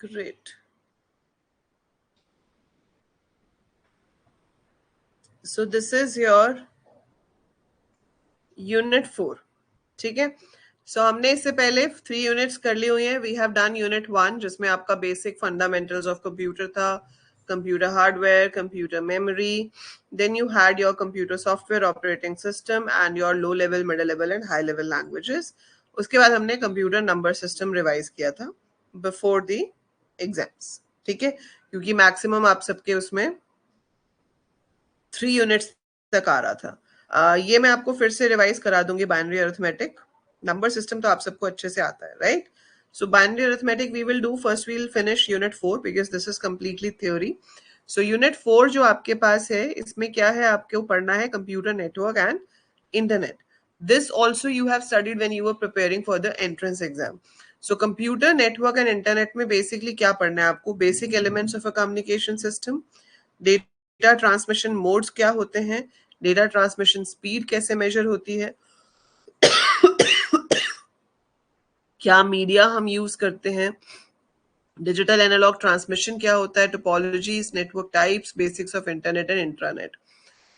Great. So this is your unit 4. ठीक है. सो हमने इससे पहले 3 यूनिट्स कर ली हुई हैं. वी हैव डन यूनिट 1 जिसमें आपका बेसिक फंडामेंटल्स ऑफ कंप्यूटर था, computer hardware, computer memory, then you had your computer software operating system and your low level, middle level and high level languages. उसके बाद हमने computer number system revise किया था before the exams. ठीक है, क्योंकि maximum आप सबके उसमें 3 यूनिट्स तक आ रहा था. ये मैं आपको फिर से रिवाइज करा दूंगी. बाइनरी अरिथमेटिक, नंबर सिस्टम तो आप सबको अच्छे से आता है, right? So binary arithmetic we will do first. We will finish unit 4 because this is completely theory. So unit 4 जो आपके पास है, इसमें क्या है, आपको पढ़ना है computer network and internet. This also you have studied when you were preparing for the entrance exam. So computer network and internet में बेसिकली क्या पढ़ना है आपको? Basic elements of a communication system, data transmission modes क्या होते हैं, data transmission speed कैसे major होती है, क्या मीडिया हम यूज करते हैं, डिजिटल एनालॉग ट्रांसमिशन क्या होता है, topologies, network types, basics of internet and intranet.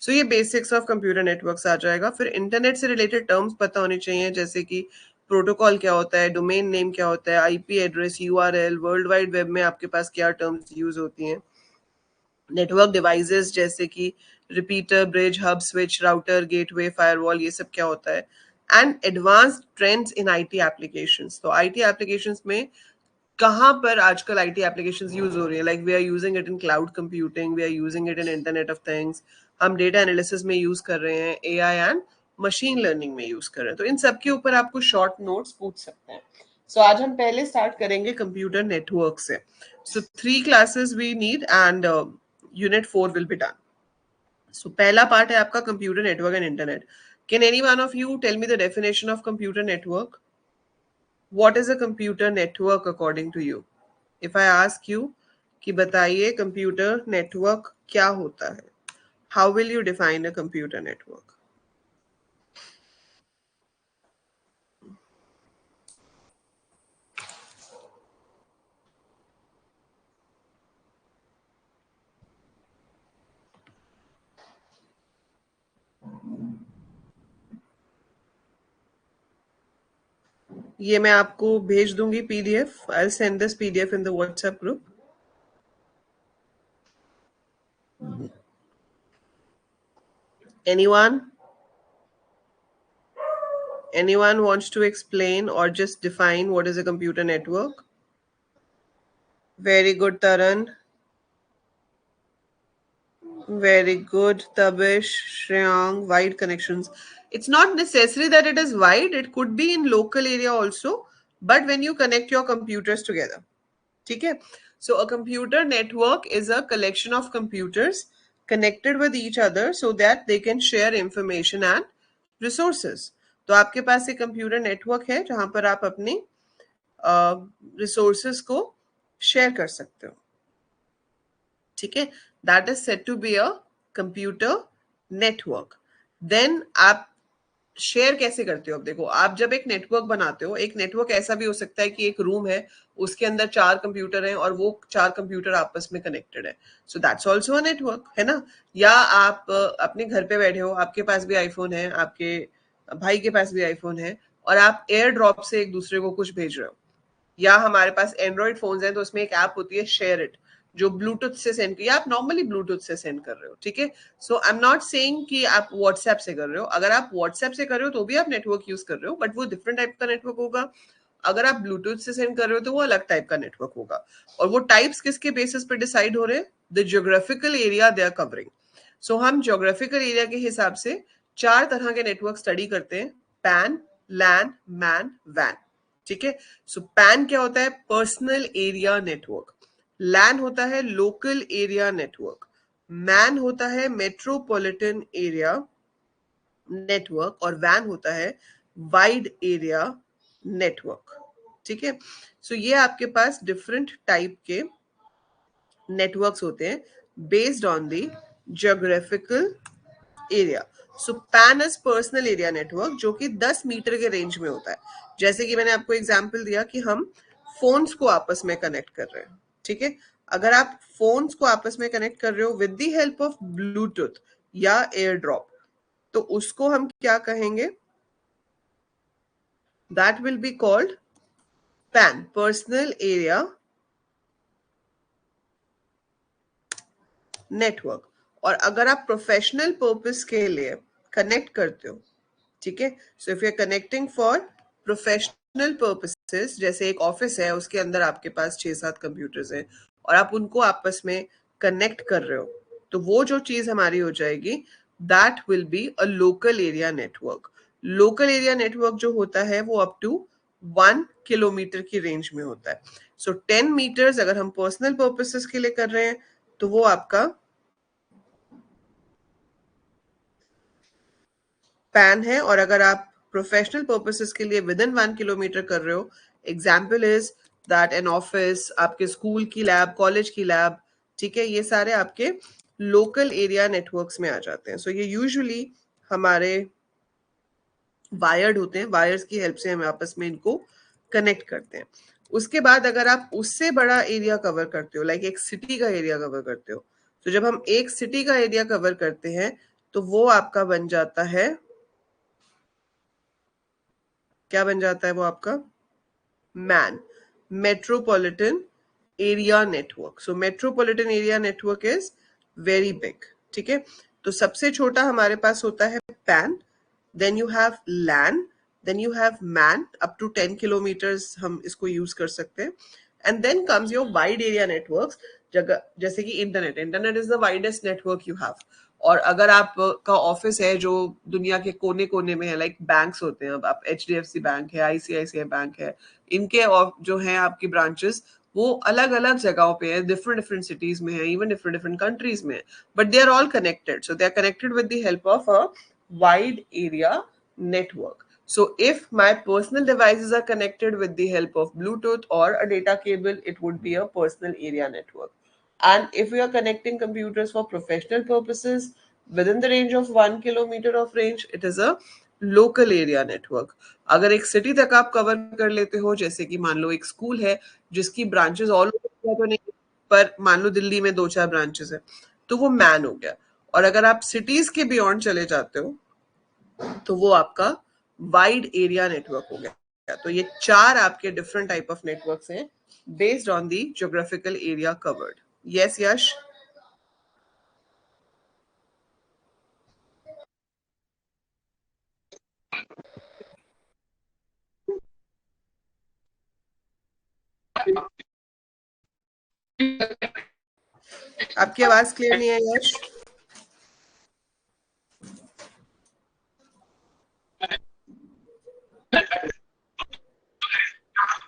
So ये बेसिक्स ऑफ कंप्यूटर नेटवर्क्स आ जाएगा. फिर इंटरनेट से रिलेटेड टर्म्स पता होने चाहिए, जैसे कि प्रोटोकॉल क्या होता है, डोमेन नेम क्या होता है, IP address, URL, world wide web में आपके पास क्या टर्म्स यूज होती हैं, नेटवर्क डिवाइसेस जैसे कि repeater, bridge, hub, switch, router, gateway, firewall, ये सब क्या होता है, and advanced trends in IT applications. तो आईटी एप्लीकेशंस में कहाँ पर आजकल आईटी एप्लीकेशंस यूज हो रही है, like we are using it in cloud computing, we are using it in internet of things, हम डेटा एनालिसिस में यूज कर रहे हैं, एआई एंड मशीन लर्निंग में यूज कर रहे हैं. तो इन सब के ऊपर आपको शॉर्ट नोट्स पूछ सकते हैं. सो आज हम पहले स्टार्ट करेंगे कंप्यूटर नेटवर्क से. So 3 classes we need and unit 4 will be done. So पहला पार्ट है आपका computer network and internet. Can any one of you tell me the definition of computer network? What is a computer network according to you? If I ask you कि बताइए computer network क्या होता है, how will you define a computer network? ये मैं आपको भेज दूंगी PDF. I'll send this PDF in the WhatsApp group. Anyone? Anyone wants to explain or just define what is a computer network? Very good, Taran. Very good, Tabish, Shreyang. Wide connections. It's not necessary that it is wide. It could be in local area also. But when you connect your computers together. Okay? So a computer network is a collection of computers connected with each other so that they can share information and resources. तो आपके पास एक computer network है जहां पर आप अपने resources को share कर सकते हो. ठीक है, that is said to be a computer network. Then आप शेयर कैसे करते हो? अब देखो, आप जब एक नेटवर्क बनाते हो, एक नेटवर्क ऐसा भी हो सकता है कि एक रूम है, उसके अंदर 4 कंप्यूटर हैं और वो 4 कंप्यूटर आपस में कनेक्टेड है. So that's also a network, है ना? या आप अपने घर पे बैठे हो, आपके पास भी आईफोन है, आपके भाई के पास भी आईफोन है, और आप एयर ड्रॉप से एक दूसरे को कुछ भेज रहे हो. या हमारे पास एंड्रॉइड फोन्स हैं तो उसमें एक ऐप होती है शेयर इट, जो ब्लूटूथ से सेंड की, आप नॉर्मली ब्लूटूथ से सेंड कर रहे हो. ठीक है, सो आई एम नॉट सेइंग कि आप व्हाट्सएप से कर रहे हो. अगर आप व्हाट्सएप से कर रहे हो तो भी आप नेटवर्क यूज कर रहे हो, बट वो डिफरेंट टाइप का नेटवर्क होगा. अगर आप ब्लूटूथ से सेंड कर रहे हो तो वो अलग टाइप का नेटवर्क होगा. और वो टाइप्स किसके बेसिस पे डिसाइड हो रहे हैं? The geographical area they are covering. So हम ज्योग्राफिकल एरिया के हिसाब से 4 तरह के नेटवर्क स्टडी करते हैं: पैन, लैन, मैन, वैन. ठीक है, सो पैन क्या होता है? Personal area network. लैन होता है लोकल एरिया नेटवर्क. मैन होता है मेट्रोपॉलिटन एरिया नेटवर्क. और वैन होता है वाइड एरिया नेटवर्क. ठीक है, सो ये आपके पास डिफरेंट टाइप के नेटवर्क्स होते हैं based on the geographical area. So pan is personal area network, जो कि 10 मीटर के रेंज में होता है. जैसे कि मैंने आपको एग्जांपल दिया कि हम फोन्स को आपस में कनेक्ट कर रहे हैं, ठीक है। अगर आप फोन्स को आपस में कनेक्ट कर रहे हो with the help of Bluetooth या एयर ड्रॉप, तो उसको हम क्या कहेंगे? That will be called pan, personal area network. और अगर आप प्रोफेशनल पर्पस के लिए कनेक्ट करते हो, ठीक है, so if you are connecting for professional purposes, जैसे एक ऑफिस है उसके अंदर आपके पास 6-7 कंप्यूटर्स हैं और आप उनको आपस में कनेक्ट कर रहे हो, तो वो जो चीज हमारी हो जाएगी that will be a local area network. Local area network जो होता है वो अप टू 1 किलोमीटर की रेंज में होता है। सो 10 मीटर्स अगर हम पर्सनल पर्पसेस के लिए कर रहे हैं तो वो आपका पैन है, और अगर आप प्रोफेशनल पर्पसेस के लिए विद इन 1 किलोमीटर कर रहे हो, example is that an office, आपके स्कूल की लैब, कॉलेज की लैब, ठीक है, ये सारे आपके लोकल एरिया नेटवर्क्स में आ जाते हैं। सो ये यूजुअली हमारे वायर्ड होते हैं, वायर्स की हेल्प से हम आपस में इनको कनेक्ट करते हैं। उसके बाद अगर आप उससे बड़ा एरिया कवर करते हो, लाइक एक सिटी का एरिया कवर करते हो, तो जब हम एक सिटी का एरिया कवर करते हैं तो वो आपका बन जाता है, क्या बन जाता है वो आपका? MAN, metropolitan area network. So metropolitan area network is very big, ठीक है। तो सबसे छोटा हमारे पास होता है PAN, then you have LAN, then you have MAN, up to 10 kilometers हम इसको यूज कर सकते हैं, and then comes your wide area networks, जगह जैसे कि internet, internet is the widest network you have. और अगर आप का ऑफिस है जो दुनिया के कोने कोने में है, लाइक बैंक्स होते हैं, अब आप HDFC बैंक है, ICICI बैंक है, इनके जो हैं आपकी ब्रांचेस वो अलग अलग जगहों पे है, डिफरेंट डिफरेंट सिटीज में है, इवन डिफरेंट डिफरेंट कंट्रीज में है, but they are all connected. So they are connected with the help of a wide area network. So if my personal devices are connected with the help of Bluetooth or a data cable, it would be a personal area network. And if we are connecting computers for professional purposes within the range of 1 kilometer of range, it is a local area network. अगर एक city तक आप cover कर लेते हो, जैसे कि मान लो एक स्कूल है जिसकी ब्रांचेस ऑल ओवर इंडिया तो नहीं, पर मान लो दिल्ली में 2-4 ब्रांचेस है, तो वो मैन हो गया। और अगर आप सिटीज के बियॉन्ड चले जाते हो तो वो आपका वाइड एरिया नेटवर्क हो गया। तो ये 4 आपके डिफरेंट टाइप ऑफ नेटवर्क्स हैं based on the geographical area covered. Yes Yash? आपकी आवाज क्लियर नहीं है यश।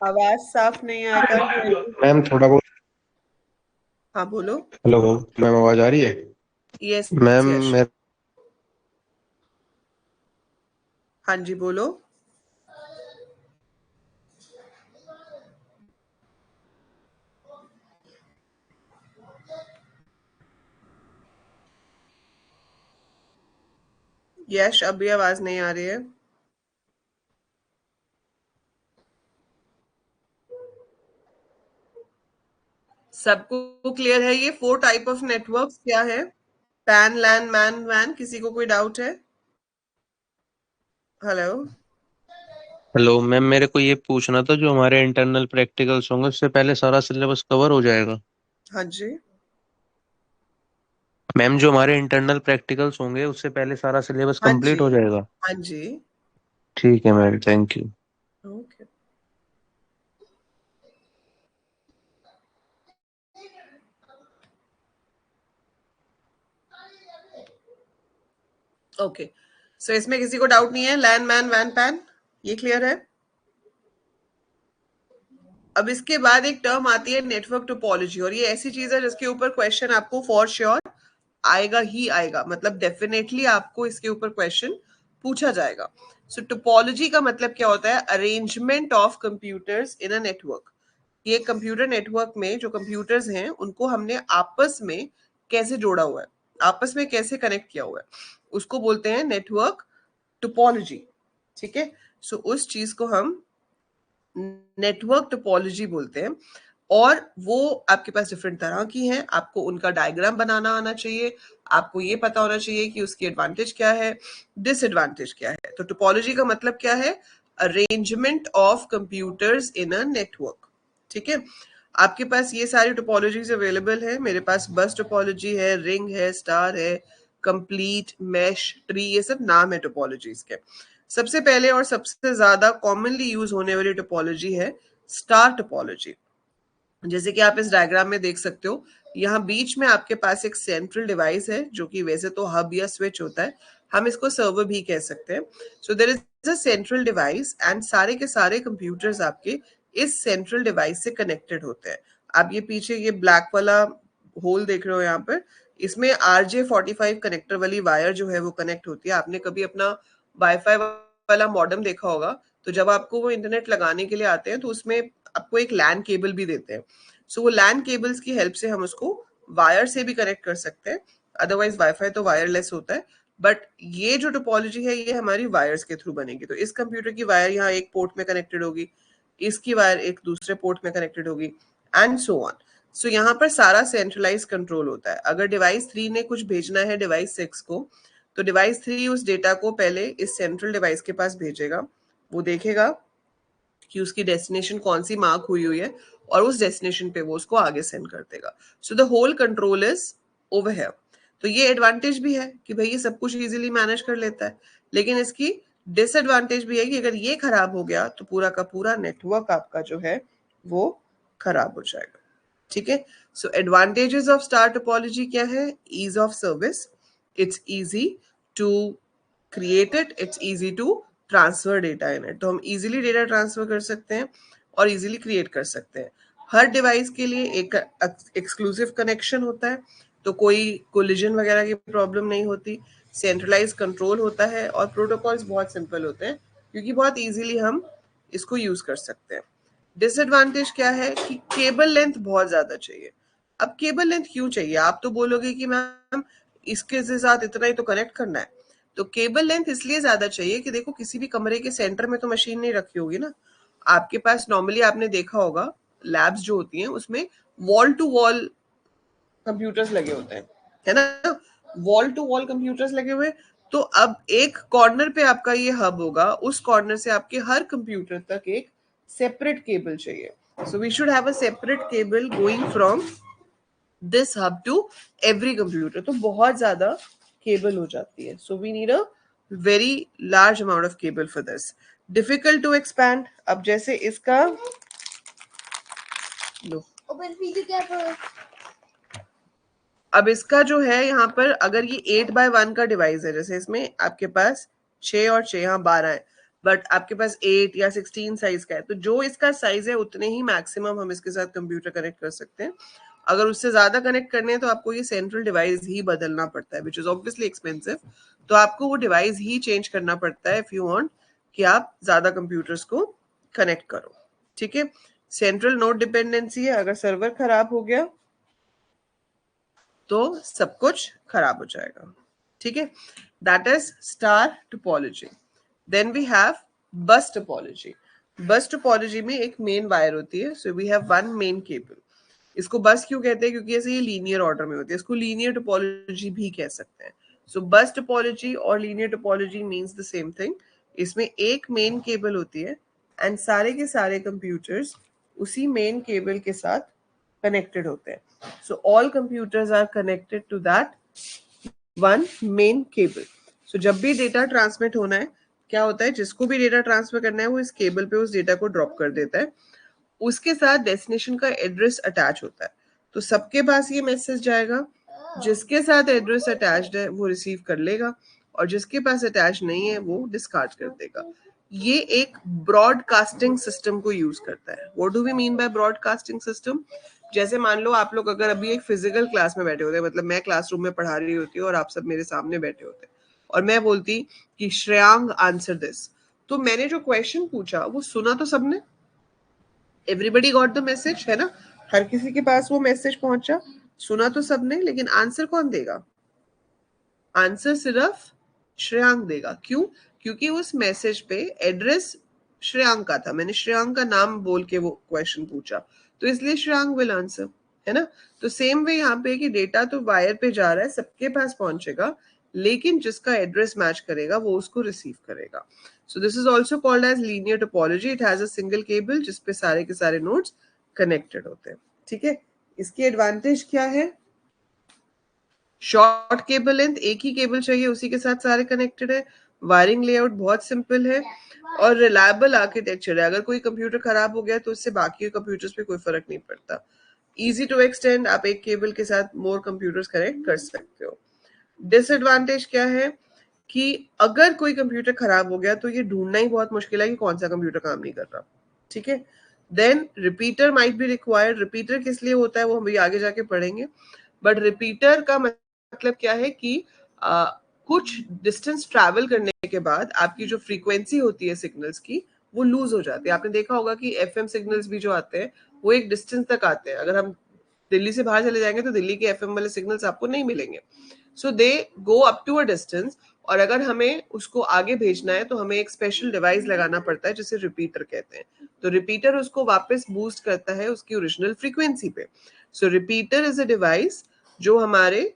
आवाज साफ नहीं आ रही। मैम थोड़ा बहुत। हाँ बोलो। हेलो मैम, आवाज आ रही है? यस मैम यश, मैं हाँ जी बोलो। यश अभी आवाज नहीं आ रही है। सबको क्लियर है? ये 4 टाइप ऑफ नेटवर्क्स क्या है? पैन, लैन, मैन, वैन। किसी को कोई डाउट है? हेलो। हेलो मैम, मेरे को ये पूछना था, जो हमारे इंटरनल प्रैक्टिकल्स होंगे उससे पहले सारा सिलेबस कवर हो जाएगा? हाँ जी। मैम जो हमारे इंटरनल प्रैक्टिकल्स होंगे उससे पहले सारा सिलेबस हाँ जी। कंप्लीट हो जाएगा? हाँ जी। ठीक है ma'am, thank you. Okay. Okay, so इसमें किसी को डाउट नहीं है? लैन, मैन, वैन, पैन, ये क्लियर है? अब इसके बाद एक टर्म आती है नेटवर्क टोपोलॉजी, और ये ऐसी चीज है जिसके ऊपर क्वेश्चन आपको फॉर श्योर आएगा ही आएगा, मतलब डेफिनेटली आपको इसके ऊपर क्वेश्चन पूछा जाएगा। सो टोपोलॉजी का मतलब क्या होता है? Arrangement of computers in a network. ये कंप्यूटर नेटवर्क में जो कंप्यूटर्स हैं उनको हमने आपस में कैसे जोड़ा हुआ है, आपस में कैसे कनेक्ट किया हुआ है, उसको बोलते हैं नेटवर्क टोपोलॉजी, ठीक है। सो उस चीज को हम नेटवर्क टोपोलॉजी बोलते हैं, और वो आपके पास डिफरेंट तरह की हैं। आपको उनका डायग्राम बनाना आना चाहिए, आपको ये पता होना चाहिए कि उसकी एडवांटेज क्या है, डिसएडवांटेज क्या है। तो टोपोलॉजी का मतलब क्या है? Arrangement of computers in a network. ठीक है, आपके पास ये सारी टोपोलॉजीज अवेलेबल है। मेरे पास बस टोपोलॉजी है, रिंग है, स्टार है, कंप्लीट, मैश, ट्री, ये सब नाम है टोपोलॉजीज के। सबसे पहले और सबसे ज्यादा कॉमनली यूज होने वाली टोपोलॉजी है स्टार टोपोलॉजी। जैसे कि आप इस डायग्राम में देख सकते हो, यहाँ बीच में आपके पास एक सेंट्रल डिवाइस है, जो कि वैसे तो हब या स्विच होता है, हम इसको सर्वर भी कह सकते हैं। So there is a central device and सारे के सारे कंप्यूटर्स आपके इस सेंट्रल डिवाइस से कनेक्टेड होते हैं। आप ये पीछे ये ब्लैक वाला होल देख रहे हो यहाँ पर, इसमें RJ45 कनेक्टर वाली वायर जो है वो कनेक्ट होती है। आपने कभी अपना वाईफाई वाला मॉडेम देखा होगा, तो जब आपको वो इंटरनेट लगाने के लिए आते हैं तो उसमें आपको एक लैन केबल भी देते हैं। सो वो लैन केबल्स की हेल्प से हम उसको वायर से भी कनेक्ट कर सकते हैं। अदरवाइज वाईफाई तो वायरलेस होता है, बट ये जो टोपोलॉजी है ये हमारी वायर्स के थ्रू बनेगी। तो इस कंप्यूटर की वायर यहाँ एक पोर्ट में कनेक्टेड होगी, इसकी वायर एक दूसरे पोर्ट में कनेक्टेड होगी, एंड सो ऑन। सो यहाँ पर सारा सेंट्रलाइज कंट्रोल होता है। अगर डिवाइस 3 ने कुछ भेजना है डिवाइस 6 को, तो डिवाइस 3 उस डेटा को पहले इस सेंट्रल डिवाइस के पास भेजेगा। वो देखेगा कि उसकी डेस्टिनेशन कौन सी मार्क हुई है, और उस डेस्टिनेशन पे वो उसको आगे सेंड कर देगा। So the whole control is over here. तो ये एडवांटेज भी है कि भाई ये सब कुछ इजीली मैनेज कर लेता है, लेकिन इसकी डिसएडवांटेज भी है कि अगर ये खराब हो गया तो पूरा का पूरा नेटवर्क आपका जो है वो खराब हो जाएगा। ठीक है, so advantages of star topology क्या है? Ease of service, it's easy to create it, it's easy to transfer data in it. तो हम इजीली डेटा ट्रांसफर कर सकते हैं और इजीली क्रिएट कर सकते हैं। हर डिवाइस के लिए एक एक्सक्लूसिव कनेक्शन होता है, तो कोई कोलिजन वगैरह की प्रॉब्लम नहीं होती। सेंट्रलाइज कंट्रोल होता है और प्रोटोकॉल्स बहुत सिंपल होते हैं, क्योंकि बहुत इजीली हम इसको यूज कर सकते हैं। डिसएडवांटेज क्या है कि केबल लेंथ बहुत ज्यादा चाहिए। अब केबल लेंथ क्यों चाहिए? आप तो बोलोगे कि मैम इसके साथ इतना ही तो कनेक्ट करना है। तो केबल लेंथ इसलिए ज्यादा चाहिए कि देखो, किसी भी कमरे के सेंटर में तो मशीन नहीं रखी होगी ना। आपके पास नॉर्मली आपने देखा होगा लैब्स जो होती हैं उसमें वॉल टू वॉल कंप्यूटर्स लगे होते हैं, है ना? वॉल टू वॉल कंप्यूटर्स लगे हुए। तो अब एक कॉर्नर पे आपका ये हब होगा, उस कॉर्नर से आपके हर कंप्यूटर तक एक सेपरेट केबल चाहिए। So we should have a separate cable going from this hub to every computer. तो बहुत ज्यादा केबल हो जाती है। So we need a very large amount of cable for this. Difficult to expand. अब जैसे इसका लो, अब इसका जो है यहाँ पर, अगर ये 8x1 का डिवाइस है, जैसे इसमें आपके पास 6 और 6 यहाँ 12 है, बट आपके पास 8 या 16 साइज का है, तो जो इसका साइज है उतने ही मैक्सिमम हम इसके साथ कंप्यूटर कनेक्ट कर सकते हैं। अगर उससे ज्यादा कनेक्ट करने हैं तो आपको ये सेंट्रल डिवाइस ही बदलना पड़ता है, विच इज ऑब्वियसली एक्सपेंसिव। तो आपको वो डिवाइस ही चेंज करना पड़ता है इफ यू वांट कि आप ज्यादा कंप्यूटर्स को कनेक्ट करो। ठीक है, सेंट्रल नोड डिपेंडेंसी है। अगर सर्वर खराब हो गया तो सब कुछ खराब हो जाएगा। ठीक है, that is star topology. Then we have bus topology. Bus topology में एक मेन वायर होती है, so we have one main cable. इसको बस क्यों कहते हैं? क्योंकि ऐसे ये लीनियर ऑर्डर में होती है। इसको लीनियर टोपोलॉजी भी कह सकते हैं। सो बस टोपोलॉजी और linear topology means the same thing. इसमें एक मेन केबल होती है एंड सारे के सारे कंप्यूटर्स उसी मेन केबल के साथ कनेक्टेड होते हैं। So all computers are connected to that one main cable. So जब भी डेटा ट्रांसमिट होना है, क्या होता है, जिसको भी डेटा ट्रांसफर करना है वो इस केबल पे उस डेटा को ड्रॉप कर देता है। उसके साथ डेस्टिनेशन का एड्रेस अटैच होता है। तो सबके पास ये मैसेज जाएगा। जिसके साथ एड्रेस अटैच्ड है वो रिसीव कर लेगा, और जिसके पास अटैच नहीं है वो डिस्कार्ड कर देगा। ये एक ब्रॉडकास्टिंग सिस्टम को यूज करता है। What do we mean by broadcasting system? जैसे मान लो आप लोग अगर अभी एक फिजिकल क्लास में बैठे होते हैं, मतलब मैं क्लासरूम में पढ़ा रही होती हूँ और आप सब मेरे सामने बैठे होते हैं, और मैं बोलती कि श्रेयांग आंसर दिस, तो मैंने जो क्वेश्चन पूछा वो सुना तो सबने, एवरीबडी गॉट द मैसेज, है ना? हर किसी के पास वो मैसेज पहुंचा, सुना तो सबने, लेकिन आंसर कौन देगा? आंसर सिर्फ श्रेयांक देगा। क्यों? क्योंकि उस मैसेज पे एड्रेस श्रेयांक का था, मैंने श्रेयांक का नाम बोल के वो क्वेश्चन पूछा, तो इसलिए श्रेयांक विल आंसर, है ना। तो सेम वे यहाँ पे कि डेटा तो वायर पे जा रहा है, सबके पास पहुंचेगा, लेकिन जिसका एड्रेस मैच करेगा वो उसको रिसीव करेगा। So this is also called as linear topology. It has a single cable जिसपे सारे के सारे नोड्स कनेक्टेड होते हैं, ठीक है। इसकी एडवांटेज क्या है? शॉर्ट केबल लेंथ, एक ही केबल चाहिए, उसी के साथ सारे कनेक्टेड है। वायरिंग लेआउट बहुत सिंपल है और रिलायबल आर्किटेक्चर है। अगर कोई कंप्यूटर खराब हो गया तो उससे बाकी कंप्यूटर्स पे कोई फर्क नहीं पड़ता। इजी टू एक्सटेंड, आप एक केबल के साथ मोर कंप्यूटर्स कनेक्ट कर सकते हो। डिसएडवांटेज क्या है कि अगर कोई कंप्यूटर खराब हो गया तो ये ढूंढना ही बहुत मुश्किल है कि कौन सा कंप्यूटर काम नहीं कर रहा, ठीक है। Then repeater might be required. Repeater किस लिए होता है वो हम भी आगे जाके पढ़ेंगे, बट रिपीटर का मतलब क्या है कि कुछ डिस्टेंस ट्रैवल करने के बाद आपकी जो फ्रीक्वेंसी होती है सिग्नल्स की वो लूज हो जाती है। आपने देखा होगा कि एफएम सिग्नल्स भी जो आते हैं वो एक डिस्टेंस तक आते हैं। अगर हम दिल्ली से बाहर चले जाएंगे तो दिल्ली के एफएम वाले सिग्नल्स आपको नहीं मिलेंगे। So they go up to a distance, और अगर हमें उसको आगे भेजना है तो हमें एक स्पेशल डिवाइस लगाना पड़ता है जिसे रिपीटर कहते हैं। तो रिपीटर उसको वापस बूस्ट करता है उसकी ओरिजिनल फ्रीक्वेंसी पे। सो रिपीटर इज अ डिवाइस जो हमारे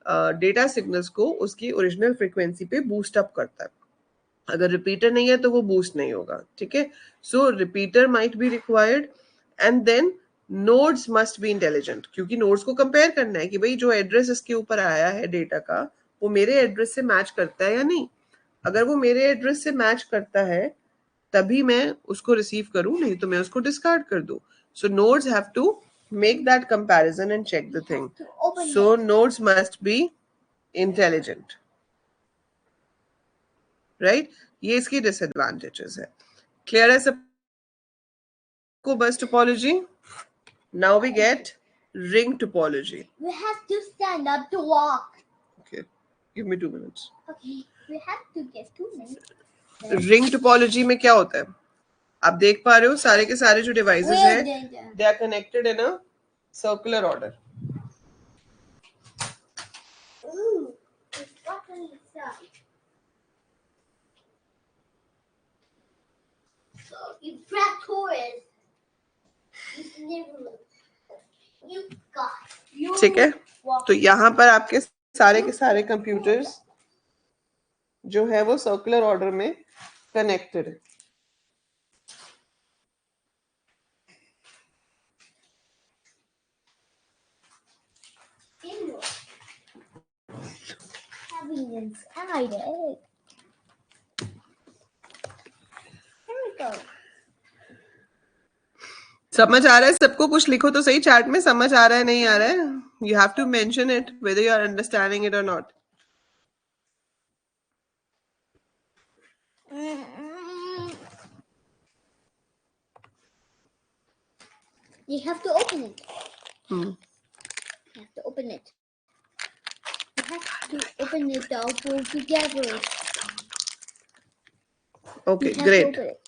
डेटा सिग्नल्स को उसकी ओरिजिनल फ्रीक्वेंसी पे बूस्ट अप करता है। अगर रिपीटर नहीं है तो वो बूस्ट नहीं होगा, ठीक है। So repeater might be required and then nodes must be intelligent, क्योंकि नोड्स को कंपेयर करना है कि भाई जो एड्रेस इसके ऊपर आया है डेटा का वो मेरे एड्रेस से मैच करता है या नहीं। अगर वो मेरे एड्रेस से मैच करता है तभी मैं उसको रिसीव करूं, नहीं तो मैं उसको डिस्कार्ड कर दूं। So nodes have to make that comparison and check the thing. So nodes must be intelligent, right? ये इसकी disadvantages है। Clear है सबको bus topology? Now we get ring topology. We have to stand up to walk. Okay, give me 2 minutes. Okay, we have to get 2 minutes. Ring topology में क्या होता है? आप देख पा रहे हो सारे के सारे जो devices हैं, they are connected in a circular order. Ooh, it's what on the side. So you grab Taurus. You never. You got. You. ठीक है, तो यहाँ पर आपके सारे के सारे कंप्यूटर्स जो है वो सर्कुलर ऑर्डर में कनेक्टेड है। Having inside it. Here we go. समझ आ रहा है सबको? कुछ लिखो तो सही चैट में, समझ आ रहा है नहीं आ रहा है। You have to mention it whether you are understanding it और not. You have to open it. You have to open it. You have to open it all together. Okay, You have great. to open it.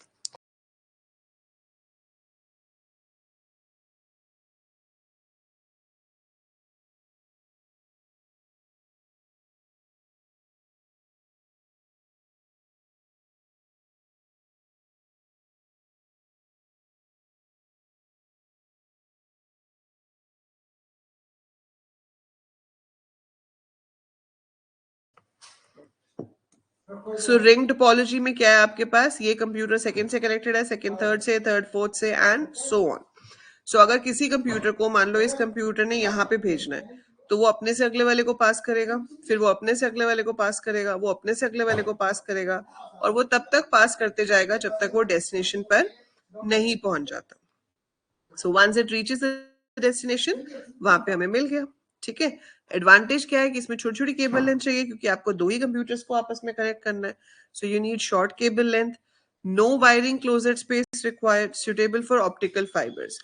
So ring topology में क्या है आपके पास? ये computer second से connected है, second third से, third fourth से, and so on. सो अगर किसी कंप्यूटर को मान लो इस कंप्यूटर ने यहाँ पे भेजना है तो वो अपने से अगले वाले को पास करेगा, फिर वो अपने से अगले वाले को पास करेगा, वो अपने से अगले वाले को पास करेगा, और वो तब तक पास करते जाएगा जब तक वो डेस्टिनेशन पर नहीं पहुंच जाता। So once it reaches the destination, वहां पे हमें मिल गया, ठीक है। एडवांटेज क्या है कि इसमें छोटी छोटी केबल लेंथ चाहिए क्योंकि आपको दो ही कंप्यूटर्स को आपस में कनेक्ट करना है। So you need short cable length, no wiring closed space required, suitable for optical fibers.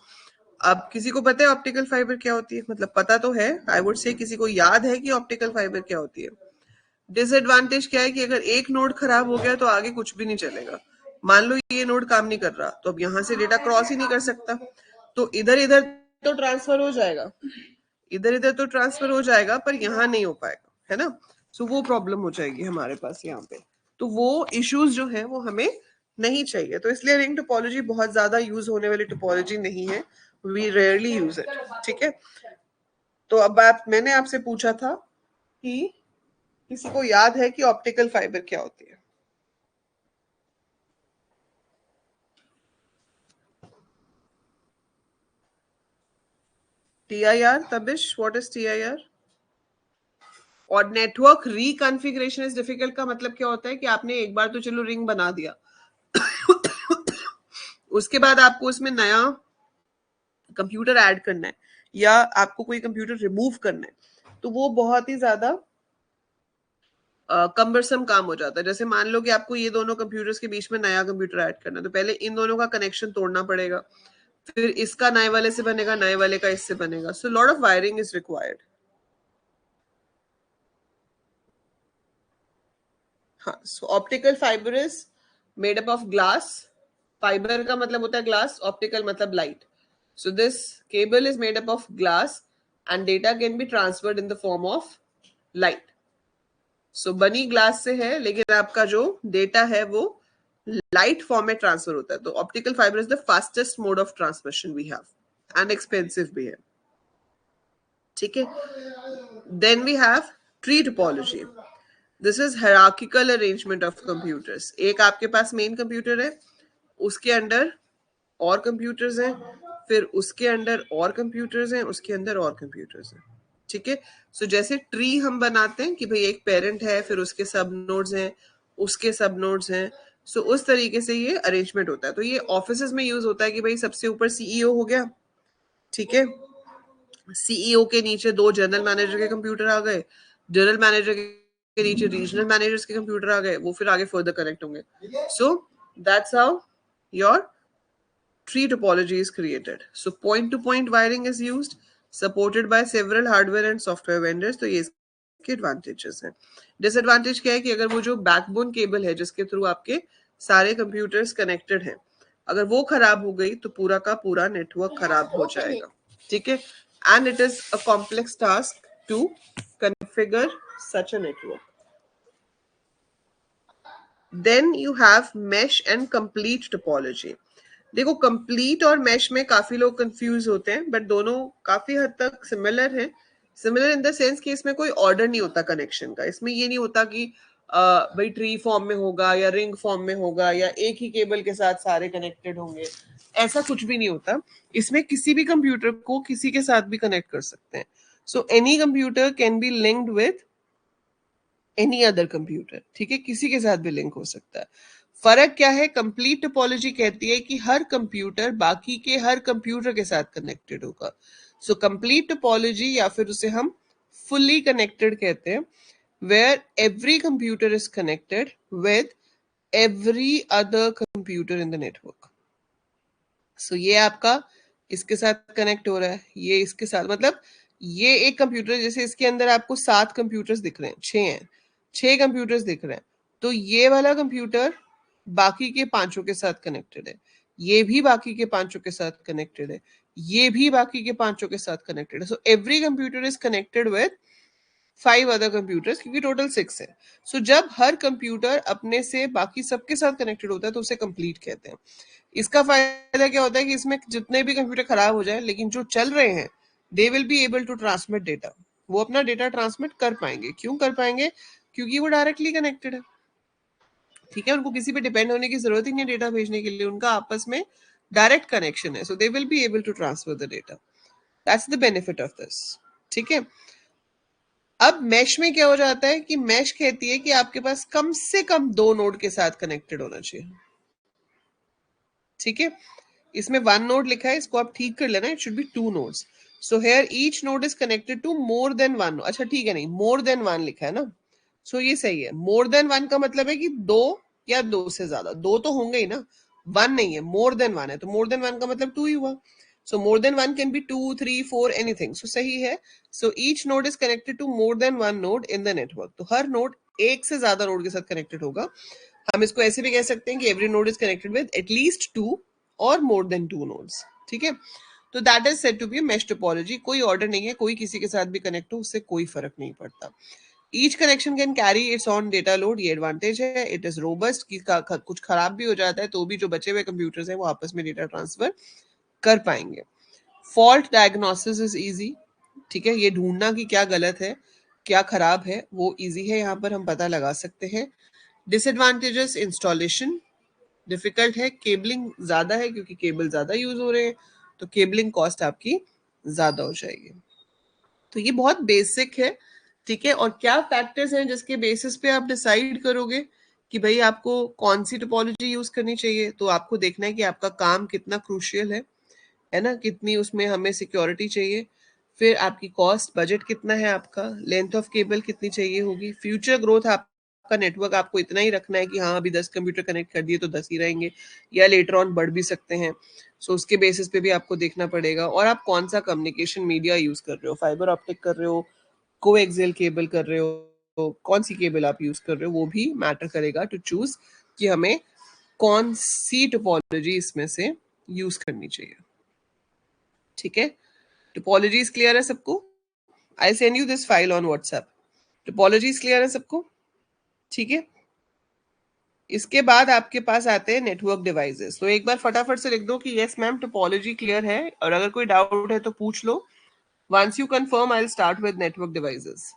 अब किसी को पता है ऑप्टिकल फाइबर क्या होती है? मतलब पता तो है, आई वुड से किसी को याद है कि ऑप्टिकल फाइबर क्या होती है। डिसएडवांटेज क्या है कि अगर एक नोड खराब हो गया तो आगे कुछ भी नहीं चलेगा। मान लो ये नोड काम नहीं कर रहा तो अब यहाँ से डेटा क्रॉस ही नहीं कर सकता, तो इधर इधर तो ट्रांसफर हो जाएगा, इधर इधर तो ट्रांसफर हो जाएगा पर यहाँ नहीं हो पाएगा, है ना। सो वो प्रॉब्लम हो जाएगी हमारे पास यहाँ पे। तो वो इश्यूज जो है वो हमें नहीं चाहिए, तो इसलिए रिंग टोपोलॉजी बहुत ज्यादा यूज होने वाली टोपोलॉजी नहीं है, वी रेयरली यूज इट, ठीक है। तो अब मैंने आपसे पूछा था कि किसी को याद है कि ऑप्टिकल फाइबर क्या होती है? TIR, Tabish, what is TIR? और नेटवर्क रिकॉन्फ़िगरेशन इज डिफिकल्ट का मतलब क्या होता है कि आपने एक बार तो चलो रिंग बना दिया उसके बाद आपको उसमें नया कंप्यूटर ऐड करना है या आपको कोई कंप्यूटर रिमूव करना है, तो वो बहुत ही ज्यादा कम्बरसम काम हो जाता है। जैसे मान लो कि आपको ये दोनों कंप्यूटर्स के बीच में नया कंप्यूटर ऐड करना है, तो पहले इन दोनों का कनेक्शन तोड़ना पड़ेगा, फिर इसका नए वाले से बनेगा, नए वाले का इससे बनेगा, so lot of wiring is required. हाँ, so optical fibre is made up of glass. Fibre का मतलब होता है ग्लास, ऑप्टिकल मतलब light. So this cable is made up of glass and data can be transferred in the form of light. So बनी glass से है, लेकिन आपका जो डेटा है वो लाइट फॉर्म में ट्रांसफर होता है। तो optical fibre is the fastest mode of transmission we have and expensive भी है, ठीक है। Then we have tree topology. This is hierarchical arrangement of computers. एक आपके पास मेन कंप्यूटर है, उसके अंडर और कंप्यूटर्स हैं, फिर उसके अंडर और कंप्यूटर्स हैं, उसके अंदर और कंप्यूटर्स हैं, ठीक है। सो जैसे ट्री हम बनाते हैं कि भाई एक पेरेंट है, फिर उसके सब नोड्स हैं, उसके सब नोड्स हैं, सो उस तरीके से ये अरेंजमेंट होता है। तो ये ऑफिसेज में यूज होता है कि भाई सबसे ऊपर सीईओ हो गया, ठीक है, सीईओ के नीचे 2 जनरल मैनेजर के कंप्यूटर आ गए, जनरल मैनेजर के नीचे रीजनल मैनेजर्स के कंप्यूटर आ गए, वो फिर आगे फर्दर कनेक्ट होंगे। So that's how your tree topology is created. So point-to-point wiring is used, supported by several hardware and software vendors. तो ये इसके advantages हैं। Disadvantage क्या है कि अगर वो जो backbone cable है जिसके थ्रू आपके सारे computers connected हैं, अगर वो खराब हो गई तो पूरा का पूरा नेटवर्क खराब हो जाएगा, ठीक है। And it is a complex task to configure such a network. Then you have mesh and complete topology. देखो कंप्लीट और मैश में काफी लोग कंफ्यूज होते हैं, बट दोनों काफी हद तक सिमिलर हैं। सिमिलर इन द सेंस कि इसमें कोई ऑर्डर नहीं होता कनेक्शन का। इसमें ये नहीं होता कि भाई ट्री फॉर्म में होगा या रिंग फॉर्म में होगा या एक ही केबल के साथ सारे कनेक्टेड होंगे, ऐसा कुछ भी नहीं होता। इसमें किसी भी कंप्यूटर को किसी के साथ भी कनेक्ट कर सकते हैं। So any computer can be linked with any other computer, ठीक है, किसी के साथ भी लिंक हो सकता है। फर्क क्या है? कंप्लीट टोपोलॉजी कहती है कि हर कंप्यूटर बाकी के हर कंप्यूटर के साथ कनेक्टेड होगा। सो कंप्लीट टोपोलॉजी या फिर उसे हम फुल्ली कनेक्टेड कहते हैं, where every computer is connected with every other computer in the network. So ये आपका इसके साथ कनेक्ट हो रहा है, ये इसके साथ, मतलब ये एक कंप्यूटर, जैसे इसके अंदर आपको 7 कंप्यूटर्स दिख रहे हैं, 6 हैं, 6 कंप्यूटर्स दिख रहे हैं, तो ये वाला कंप्यूटर बाकी के 5 के साथ कनेक्टेड है, ये भी बाकी के 5 के साथ कनेक्टेड है, ये भी बाकी के 5 के साथ कनेक्टेड है। So every computer is connected with 5 other computers, क्योंकि टोटल 6 है। सो जब हर कंप्यूटर अपने से बाकी सबके साथ कनेक्टेड होता है तो उसे कंप्लीट कहते हैं। इसका फायदा क्या होता है कि इसमें जितने भी कंप्यूटर खराब हो जाए, लेकिन जो चल रहे हैं they will be able to transmit data, वो अपना डेटा ट्रांसमिट कर पाएंगे। क्यों कर पाएंगे? क्योंकि वो डायरेक्टली कनेक्टेड है, ठीक है, उनको किसी पे डिपेंड होने की जरूरत ही नहीं डेटा भेजने के लिए, उनका आपस में डायरेक्ट कनेक्शन है। So they will be able to transfer the data, that's the benefit of this, ठीक है। अब मैश में क्या हो जाता है कि मैश कहती है कि आपके पास कम से कम 2 नोड के साथ कनेक्टेड होना चाहिए, ठीक है। इसमें 1 नोड लिखा है, इसको आप ठीक कर लेना, it should be 2 nodes. So here each node is connected to more than 1। अच्छा ठीक है, नहीं, मोर देन 1 लिखा है ना, सो ये सही है। मोर देन 1 का मतलब है कि 2 या 2 से ज्यादा, 2 तो होंगे ही ना, 1 नहीं है, मोर देन 1 है, तो मोर देन 1 का मतलब 2 ही हुआ। So more than 1 can be 2, 3, 4 anything, so सही है। So each node is connected to more than 1 node in the network, तो हर नोड एक से ज्यादा नोड के साथ कनेक्टेड होगा। हम इसको ऐसे भी कह सकते हैं कि every node is connected with at least 2 और मोर देन 2 नोड्स, ठीक है। तो that is said to be mesh topology. कोई ऑर्डर नहीं है, कोई किसी के साथ भी कनेक्ट हो, उससे कोई फर्क नहीं पड़ता। Each connection can carry it's on data load, ये एडवांटेज है. इट इज रोबस्ट, कि कुछ खराब भी हो जाता है तो भी जो बचे हुए कंप्यूटर्स हैं वो आपस में डेटा ट्रांसफर कर पाएंगे. Fault diagnosis is easy. ठीक है, ये ढूंढना कि क्या गलत है क्या खराब है वो इजी है, यहाँ पर हम पता लगा सकते हैं. डिसएडवांटेजेस, इंस्टॉलेशन डिफिकल्ट है, केबलिंग ज्यादा है क्योंकि केबल ज्यादा यूज हो रहे हैं तो केबलिंग कॉस्ट आपकी ज्यादा हो जाएगी. तो ये बहुत बेसिक है. ठीक है, और क्या फैक्टर्स हैं जिसके बेसिस पे आप डिसाइड करोगे कि भाई आपको कौन सी टोपोलॉजी यूज करनी चाहिए. तो आपको देखना है कि आपका काम कितना क्रूशियल है ना, कितनी उसमें हमें सिक्योरिटी चाहिए, फिर आपकी कॉस्ट बजट कितना है आपका, लेंथ ऑफ केबल कितनी चाहिए होगी, फ्यूचर ग्रोथ आपका नेटवर्क आपको इतना ही रखना है कि हाँ अभी 10 कंप्यूटर कनेक्ट कर दिए तो 10 ही रहेंगे या लेटर ऑन बढ़ भी सकते हैं. सो उसके बेसिस पे भी आपको देखना पड़ेगा. और आप कौन सा कम्युनिकेशन मीडिया यूज कर रहे हो, फाइबर ऑप्टिक कर रहे हो, कोएक्सियल केबल कर रहे हो, तो कौन सी केबल आप यूज कर रहे हो वो भी मैटर करेगा टू चूज कि हमें कौन सी टोपोलॉजी इसमें से यूज करनी चाहिए. ठीक है, टोपोलॉजीज क्लियर है सबको? I send you this file on WhatsApp. Topologies clear है सबको? ठीक है, इसके बाद आपके पास आते हैं नेटवर्क डिवाइसेस. तो एक बार फटाफट से लिख दो कि यस मैम टोपोलॉजी क्लियर है, और अगर कोई डाउट है तो पूछ लो. Once you confirm I will start with network devices.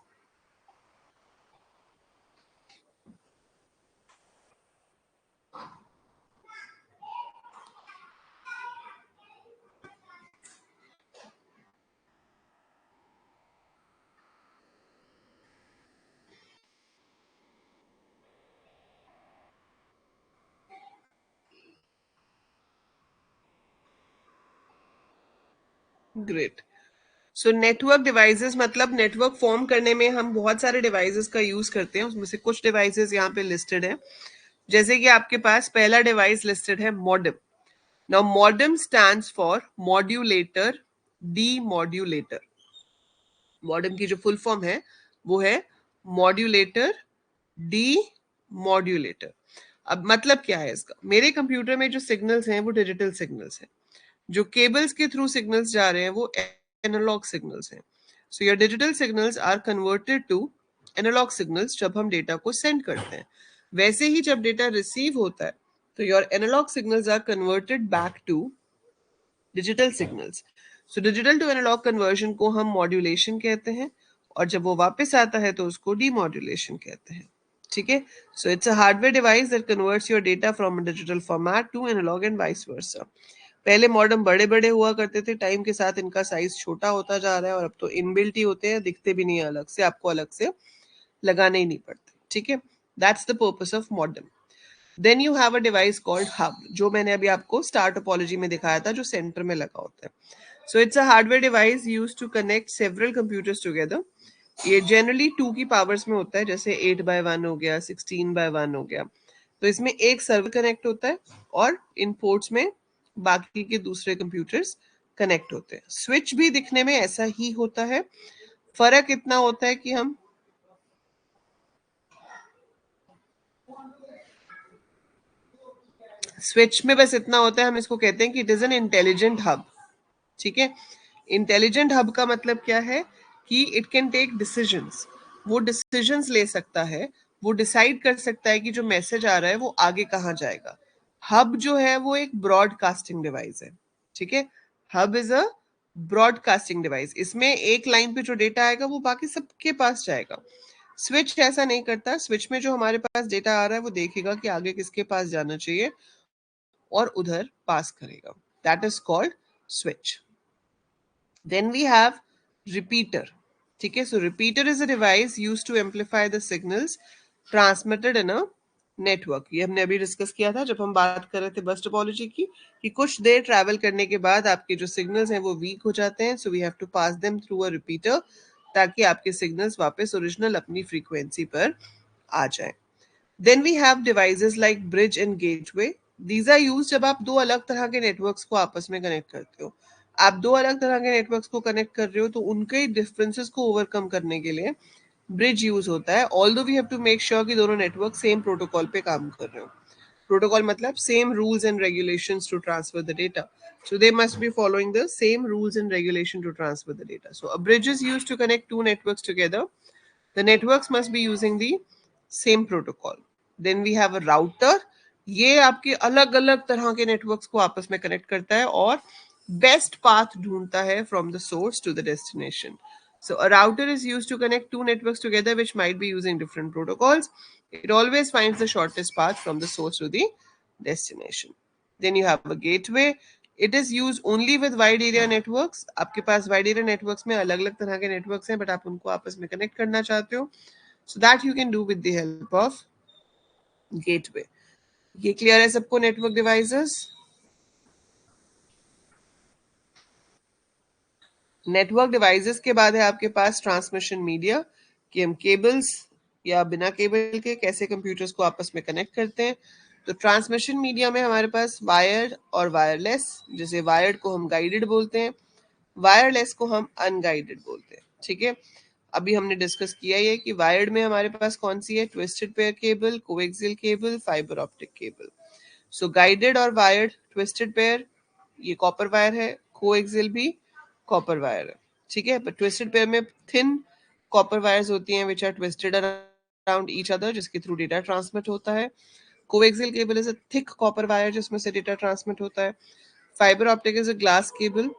Great. So network devices मतलब नेटवर्क फॉर्म करने में हम बहुत सारे डिवाइसेस का यूज करते हैं. उसमें से कुछ डिवाइसेस यहाँ पे लिस्टेड है. जैसे कि आपके पास पहला डिवाइस लिस्टेड है modem. Now modem stands for modulator demodulator. Modem की जो फुल फॉर्म है वो है मॉड्यूलेटर डीमॉड्यूलेटर. अब मतलब क्या है इसका, मेरे कंप्यूटर में जो सिग्नल्स हैं वो डिजिटल सिग्नल्स हैं, जो केबल्स के थ्रू सिग्नल्स जा रहे हैं वो एनालॉग सिग्नल्स हैं. So your digital signals are converted to analog signals जब हम डेटा को सेंड करते हैं. वैसे ही जब डेटा रिसीव होता है तो your analog signals are converted back to digital signals. So digital to analog conversion को हम मॉड्यूलेशन कहते हैं, और जब वो वापस आता है तो उसको डीमॉड्यूलेशन कहते हैं. ठीक है, so it's a hardware device that converts your data from a digital format to analog and vice versa. पहले मॉडेम बड़े बड़े हुआ करते थे, टाइम के साथ इनका साइज छोटा होता जा रहा है, और अब तो इनबिल्ट ही होते हैं, दिखते भी नहीं है अलग से, आपको अलग से लगाने ही नहीं पड़ते. ठीक है, that's the purpose of modem. Then you have a device called hub, जो मैंने अभी आपको स्टार टोपोलॉजी में दिखाया था, जो सेंटर में लगा होता है. So it's a hardware device use to connect several computers together. ये जनरली 2 की पावर्स में होता है, जैसे 8/1 हो गया, 16/1 हो गया. तो इसमें एक सर्वर कनेक्ट होता है और इन पोर्ट्स में बाकी के दूसरे कंप्यूटर्स कनेक्ट होते हैं. स्विच भी दिखने में ऐसा ही होता है. फर्क इतना होता है कि हम स्विच में बस इतना होता है, हम इसको कहते हैं कि it is an intelligent hub. ठीक है, इंटेलिजेंट हब का मतलब क्या है कि इट कैन टेक डिसीजंस. वो डिसीजंस ले सकता है, वो डिसाइड कर सकता है कि जो मैसेज आ रहा है वो आगे कहाँ जाएगा. हब जो है वो एक ब्रॉडकास्टिंग डिवाइस है. ठीक है, hub is a broadcasting device. इसमें एक लाइन पे जो डेटा आएगा वो बाकी सबके पास जाएगा. स्विच ऐसा नहीं करता. स्विच में जो हमारे पास डेटा आ रहा है वो देखेगा कि आगे किसके पास जाना चाहिए और उधर पास करेगा. That is called switch. Then we have repeater. ठीक है, so repeater is a device used to amplify the signals transmitted in a network. ये हमने अभी डिस्कस किया था जब हम बात कर रहे थे बस टोपोलॉजी की, कि कुछ देर ट्रैवल करने के बाद आपके जो सिग्नल्स हैं वो वीक हो जाते हैं. So we have to pass them through a repeater ताकि आपके सिग्नल्स वापस ओरिजिनल अपनी फ्रीक्वेंसी पर आ जाए. Then we have devices like bridge and gateway. These are used जब आप दो अलग तरह के नेटवर्क्स को आपस में कनेक्ट करते हो. आप दो अलग तरह के नेटवर्क्स को कनेक्ट कर रहे हो तो उनके डिफरेंसेस को ओवरकम करने के लिए ब्रिज यूज होता है. Although we have to make sure कि दोनों नेटवर्क सेम प्रोटोकॉल पे काम कर रहे हो. प्रोटोकॉल मतलब same rules and regulations to transfer the data. So they must be following the same rules and regulation to transfer the data. So a bridge is used to connect two networks together. The networks must be using the same protocol. Then we have a router. ये आपके अलग अलग तरह के networks को आपस में connect करता है और बेस्ट पाथ ढूंढता है from the source to the destination. So a router is used to connect two networks together which might be using different protocols. It always finds the shortest path from the source to the destination. Then you have a gateway. It is used only with wide area networks. आपके पास wide area networks में अलग अलग तरह के networks हैं, but आप उनको आपस में connect करना चाहते हो. So that you can do with the help of gateway. ये clear है सबको network devices? नेटवर्क डिवाइसेस के बाद है आपके पास ट्रांसमिशन मीडिया कि हम केबल्स या बिना केबल के कैसे कंप्यूटर्स को आपस में कनेक्ट करते हैं. तो ट्रांसमिशन मीडिया में हमारे पास वायर्ड और वायरलेस, जैसे वायर्ड को हम गाइडेड बोलते हैं, वायरलेस को हम अनगाइडेड बोलते हैं. ठीक है, अभी हमने डिस्कस किया ये कि वायर्ड में हमारे पास कौन सी है, twisted pair cable, coaxial cable, fibre optic cable. So guided और वायर्ड, ट्विस्टेड पेयर ये कॉपर वायर है, कोएक्सियल भी कॉपर वायर है. ठीक है, बट ट्विस्टेड पेयर में थिन कॉपर वायर्स होती हैं which are twisted around each other, जिसके थ्रू डेटा ट्रांसमिट होता है. Coaxial cable is a thick copper wire जिसमें से डेटा ट्रांसमिट होता है. Fibre optic is a glass cable,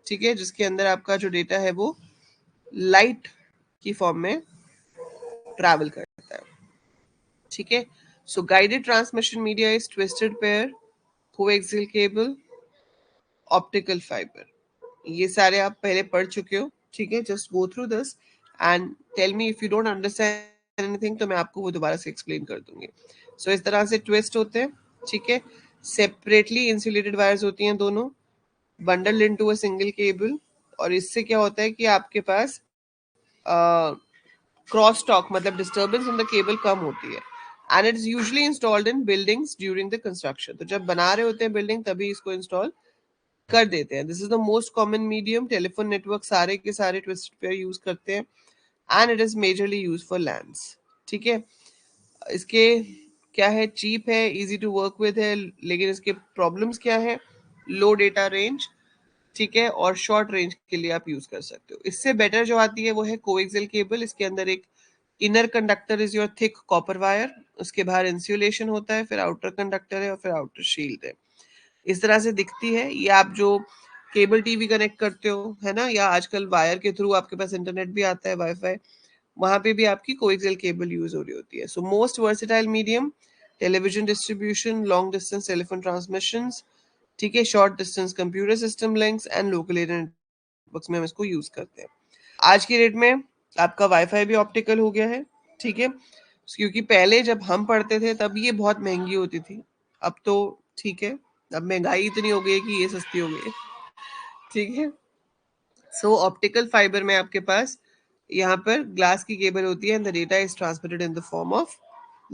ठीक है, जिसके अंदर आपका जो डेटा है वो लाइट की फॉर्म में ट्रैवल करता है. ठीक है, so guided transmission media is twisted pair, coaxial cable, optical fiber. ये सारे आप पहले पढ़ चुके हो. ठीक है, just go through this and tell me if you don't understand anything, तो मैं आपको वो दोबारा से एक्सप्लेन कर दूंगी. सो इस तरह से ट्विस्ट होते हैं. ठीक है, सेपरेटली इंसुलेटेड वायर्स होती हैं दोनों, bundle into a single cable. और इससे क्या होता है कि आपके पास क्रॉस टॉक मतलब डिस्टर्बेंस इन द केबल कम होती है. And it is usually installed in buildings during the construction. तो जब बना रहे होते हैं बिल्डिंग तभी इसको इंस्टॉल कर देते हैं. This is the most common medium. Telephone network सारे के सारे ट्विस्टेड पेयर यूज करते हैं and it is majorly use for lands. ठीक है, इसके क्या है, चीप है, इजी टू वर्क विद है, लेकिन इसके प्रॉब्लम्स क्या है, लो डेटा रेंज. ठीक है, और शॉर्ट रेंज के लिए आप यूज कर सकते हो. इससे बेटर जो आती है वो है कोएक्सियल केबल. इसके अंदर एक inner conductor is your thick copper wire, उसके बाहर इंसुलेशन होता है, फिर आउटर कंडक्टर है और फिर आउटर शील्ड है. इस तरह से दिखती है. ये आप जो केबल टीवी कनेक्ट करते हो है ना, या आजकल वायर के थ्रू आपके पास इंटरनेट भी आता है, वाईफाई, वहां पे भी आपकी कोएक्सियल केबल यूज हो रही होती है. So most versatile medium, television distribution, long distance telephone transmissions, ठीक है, short distance computer system links and local area networks में हम इसको यूज करते हैं. आज की डेट में आपका वाईफाई भी ऑप्टिकल हो गया है. ठीक है, क्योंकि पहले जब हम पढ़ते थे तब ये बहुत महंगी होती थी, अब तो ठीक है, अब महंगाई इतनी हो गई है कि ये सस्ती हो गई है. ठीक है, सो ऑप्टिकल फाइबर में आपके पास यहाँ पर ग्लास की केबल होती है and the data is transmitted in the form of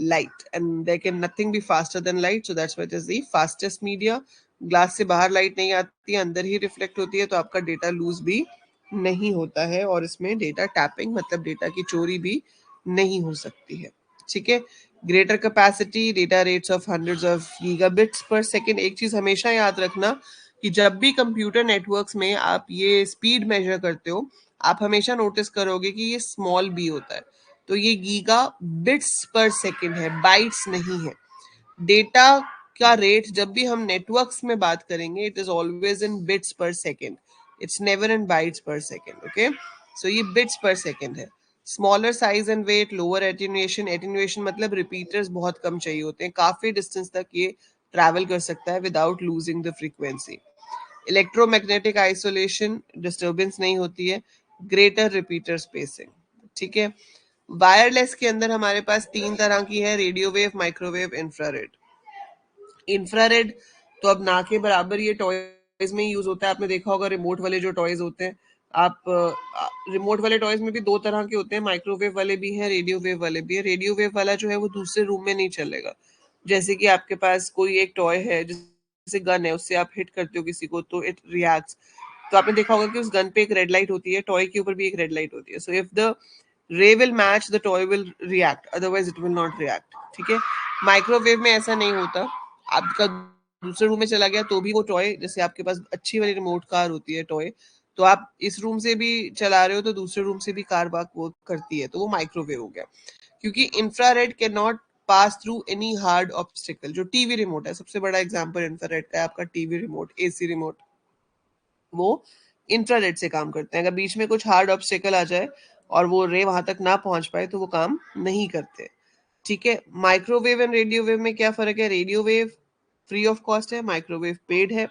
light and there can nothing be faster than light, so that's why it is the fastest media. Glass से बाहर light नहीं आती है, अंदर ही रिफ्लेक्ट होती है, तो आपका डेटा लूज भी नहीं होता है और इसमें डेटा टैपिंग मतलब डेटा की चोरी भी नहीं हो सकती है. ठीक है, greater capacity, data rates of hundreds of gigabits per second. एक चीज हमेशा याद रखना कि जब भी कंप्यूटर नेटवर्क्स में आप ये स्पीड मेजर करते हो, आप हमेशा नोटिस करोगे कि ये स्मॉल बी होता है. तो ये गीगा बिट्स पर सेकंड है, बाइट्स नहीं है. डेटा का रेट जब भी हम नेटवर्क्स में बात करेंगे, it is always in bits per second, it's never in bytes per second. Okay, so ये बिट्स पर सेकंड है. Smaller size and weight, lower attenuation. Attenuation मतलब रिपीटर्स बहुत कम चाहिए होते हैं, काफी डिस्टेंस तक ये ट्रैवल कर सकता है without losing the frequency. Electromagnetic isolation, disturbance नहीं होती है. Greater repeater spacing. ठीक है, वायरलेस के अंदर हमारे पास तीन तरह की है, radio wave, microwave, infrared. Infrared तो अब ना के बराबर ये टॉयज में यूज होता है. आपने देखा होगा रिमोट वाले जो टॉयज होते हैं, आप रिमोट वाले टॉयज में भी दो तरह के होते हैं, माइक्रोवेव वाले भी हैं, रेडियो वेव वाले भी है. रेडियो वेव वाला जो है वो दूसरे रूम में नहीं चलेगा. जैसे कि आपके पास कोई एक टॉय है, जैसे गन है, उससे आप हिट करते हो किसी को तो इट रिएक्ट्स. तो आपने देखा होगा कि उस गन पे एक रेड लाइट होती है, टॉय के ऊपर भी एक रेड लाइट होती है. So if the ray will match, the toy will react, otherwise it will not react. ठीक है, माइक्रोवेव में ऐसा नहीं होता. आपका दूसरे रूम में चला गया तो भी वो टॉय, जैसे आपके पास अच्छी वाली रिमोट कार होती है टॉय, तो आप इस रूम से भी चला रहे हो तो दूसरे रूम से भी कार बाग वर्क करती है, तो वो माइक्रोवेव हो गया। क्योंकि infrared can not pass through any hard obstacle. जो टीवी रिमोट है, सबसे बड़ा एग्जांपल इंफ्रारेड का है आपका टीवी रिमोट, एसी रिमोट, वो इंफ्रारेड से काम करते हैं। अगर बीच में कुछ हार्ड ऑब्स्टिकल आ जाए और वो रे वहां तक ना पहुंच पाए तो वो काम नहीं करते। ठीक है, माइक्रोवेव एंड रेडियो वेव में क्या फर्क है? Radio wave free of cost है, माइक्रोवेव पेड है।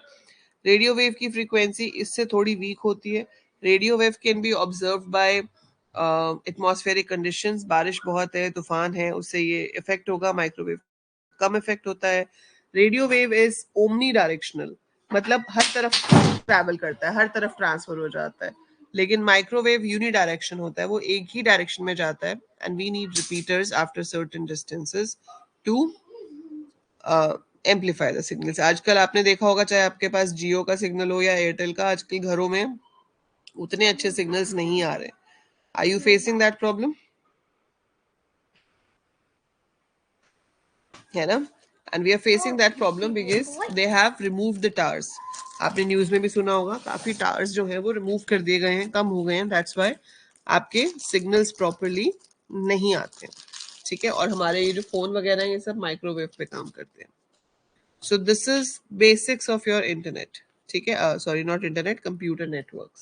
रेडियो वेव की फ्रीक्वेंसी इससे थोड़ी वीक होती है। Radio wave can be observe by atmospheric conditions, बारिश बहुत है, तूफान है, उससे ये इफेक्ट होगा। माइक्रोवेव कम इफेक्ट होता है। Radio wave is omni directional, मतलब हर तरफ ट्रैवल करता है, हर तरफ ट्रांसफर हो जाता है। लेकिन माइक्रोवेव यूनि डायरेक्शन होता है, वो एक ही डायरेक्शन में जाता है। And we need repeaters after certain distances to amplify the signals. आजकल आपने देखा होगा, चाहे आपके पास जियो का सिग्नल हो या एयरटेल का, आजकल घरों में उतने अच्छे सिग्नल्स नहीं आ रहे। Are you facing that problem? है ना? And we are facing that problem because they have removed the towers. आपने न्यूज में भी सुना होगा, काफी टावर्स जो है वो रिमूव कर दिए गए हैं, कम हो गए हैं। दैट्स व्हाई आपके सिग्नल्स प्रॉपरली नहीं आते। ठीक है, और हमारे ये जो फोन वगैरह हैं ये सब माइक्रोवेव पे काम करते हैं। So this is basics of your internet. ठीक है, sorry, not internet, computer networks.